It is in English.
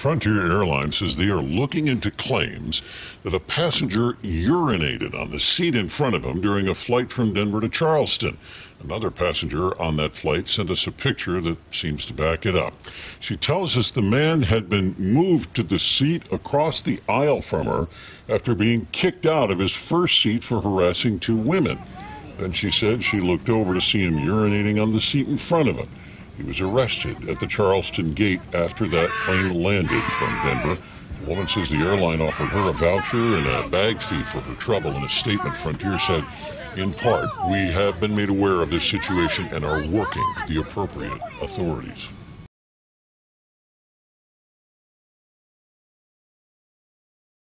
Frontier Airlines says they are looking into claims that a passenger urinated on the seat in front of him during a flight from Denver to Charleston. Another passenger on that flight sent us a picture that seems to back it up. She tells us the man had been moved to the seat across the aisle from her after being kicked out of his first seat for harassing two women. Then she said she looked over to see him urinating on the seat in front of him. He was arrested at the Charleston gate after that plane landed from Denver. The woman says the airline offered her a voucher and a bag fee for her trouble. In a statement, Frontier said, in part, we have been made aware of this situation and are working with the appropriate authorities.